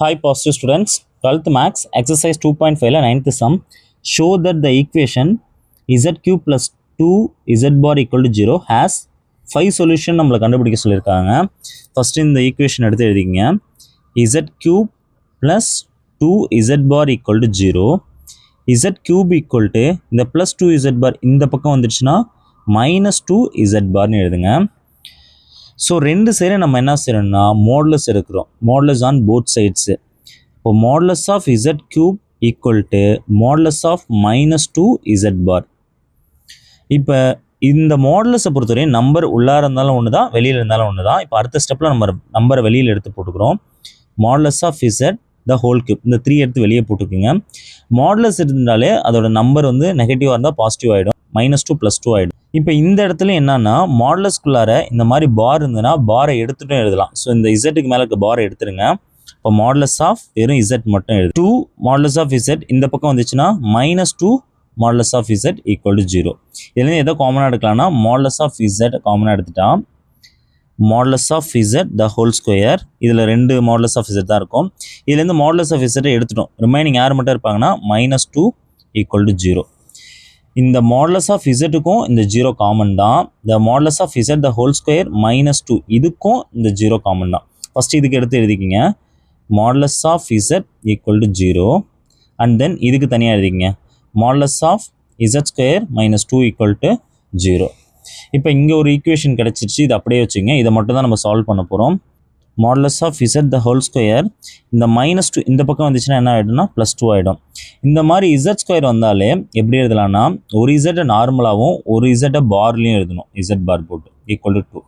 Hi positive students, 12th max exercise 2.5 la 9th sum. Show that the equation z cube plus 2 z bar equal to 0 has 5 solution நம்மளை கண்டுபிடிக்க சொல்லியிருக்காங்க. First இந்த equation எடுத்து எழுதிங்க. z cube plus 2 z bar equal to 0, z cube equal to இந்த plus 2 z bar இந்த பக்கம் வந்துடுச்சுன்னா minus 2 z barன்னு எழுதுங்க. ஸோ ரெண்டு சைடு நம்ம என்ன செய்யறோம்னா மாடுலஸ் எடுக்கிறோம், மாடுலஸ் ஆன் போத் சைட்ஸு. இப்போ modulus of z cube equal to modulus of minus 2 z bar. இப்போ இந்த மாடுலஸை பொறுத்தவரையும் நம்பர் உள்ளார இருந்தாலும் ஒன்று தான், வெளியில் இருந்தாலும் ஒன்று தான். இப்போ அடுத்த ஸ்டெப்பில் நம்ம நம்பரை வெளியில் எடுத்து போட்டுக்கிறோம். Modulus of Z the whole cube, இந்த 3 எடுத்து வெளியே போட்டுக்குங்க. மாடுலஸ் இருந்தாலே அதோட நம்பர் வந்து நெகட்டிவாக இருந்தால் பாசிட்டிவ் ஆகிடும், -2 + 2 ஆகிடும். இப்போ இந்த இடத்துல என்னன்னா மாடுலஸ்குள்ளார இந்த மாதிரி பார் இருந்ததுன்னா பாரை எடுத்துட்டும் எழுதலாம். ஸோ இந்த இசட்டுக்கு மேலே இருக்க பாரை எடுத்துருங்க. இப்போ மாடுலஸ் ஆஃப் வெறும் இசட் மட்டும் எழுது. 2 மாடுலஸ் ஆஃப் இசட் இந்த பக்கம் வந்துச்சுன்னா -2 modulus of Z equal to 0. இதுலேருந்து எதோ காமனாக எடுக்கலாம்னா மாடுலஸ் ஆஃப் இசட் காமனாக எடுத்துட்டா modulus of Z the whole square. இதில் 2 மாடுலஸ் ஆஃப் இசட் தான் இருக்கும். இதுலேருந்து மாடுலஸ் ஆஃப் இசட்டை எடுத்துட்டோம். ரிமைனிங் யார் மட்டும் இருப்பாங்கன்னா -2 ஈக்குவல் டு 0. இந்த மாடுலஸ் ஆஃப் இசட்டுக்கும் இந்த 0 காமன் தான். The modulus of Z the whole square -2 இதுக்கும் இந்த 0 காமன் தான். ஃபஸ்ட்டு இதுக்கு எடுத்து எழுதிக்கிங்க. Modulus of Z equal to 0 and then இதுக்கு தனியாக எழுதிக்கிங்க. Modulus of z square -2 equal to 0. இப்போ இங்கே ஒரு ஈக்குவேஷன் கிடச்சிருச்சு, இது அப்படியே வச்சுங்க. இதை மட்டும் தான் நம்ம சால்வ் பண்ண போகிறோம். Modulus of Z the whole square இந்த -2 இந்த பக்கம் வந்துச்சுன்னா என்ன ஆகிடும்னா +2 ஆகிடும். இந்த மாதிரி இசட் ஸ்கொயர் வந்தாலே எப்படி எழுதலாம்னா ஒரு இசட்டை நார்மலாகவும் ஒரு இசட்டை பார்லையும் எழுதணும். இசட் பார் போட்டு ஈக்குவல் டு 2.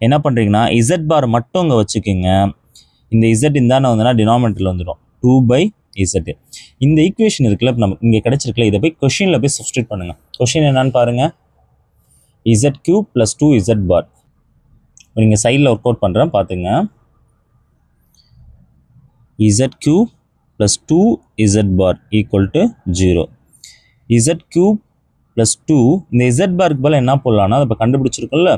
என்ன பண்ணுறீங்கன்னா இசட் பார் மட்டும் இங்கே வச்சுக்கோங்க. இந்த இசட் இந்தான வந்தோன்னா டினாமினேட்டரில் வந்துடும் 2/z. இந்த ஈக்குவேஷன் இருக்குல்ல, இப்போ நம்ம இங்கே கிடச்சிருக்குல்ல, இதை போய் கொஷினில் போய் சப்ஸ்டியூட் பண்ணுங்கள். கொஷின் என்னன்னு பாருங்கள். z cube + 2z bar. நீங்கள் சைடில் ஒர்க் அவுட் பண்ணுறேன் பார்த்துங்க. z cube + 2z bar equal to 0. z cube + 2 இந்த z பாருக்கு போல் என்ன போடலான்னா அதை இப்போ கண்டுபிடிச்சிருக்கோம்ல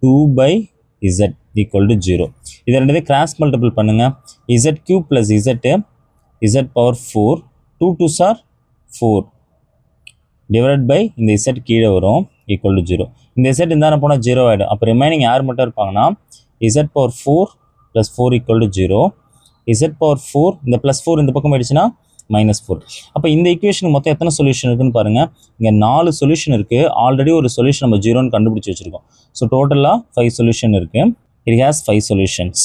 2/z ஈக்குவல் டு 0. இதை ரெண்டு கிராஸ் மல்டிபிள் பண்ணுங்கள். z cube + z power 4 2 2s are 4 divide by இந்த z கீழே வரும் ஈக்குவல் டு 0. இந்த z இருந்தான போனால் 0 ஆகிடும். அப்போ ரிமைனிங் யார் மட்டும் இருப்பாங்கன்னா z power 4 + 4 equal to 0. z power 4 இந்த +4 இந்த பக்கம் ஆயிடுச்சுன்னா -4. அப்போ இந்த ஈக்குவேஷனுக்கு மொத்தம் எத்தனை சொல்யூஷன் இருக்குன்னு பாருங்கள். இங்கே 4 சொல்யூஷன் இருக்குது. ஆல்ரெடி ஒரு சொல்யூஷன் நம்ம 0ன்னு கண்டுபிடிச்சி வச்சுருக்கோம். ஸோ டோட்டலாக 5 சொல்யூஷன் இருக்குது. It has 5 solutions.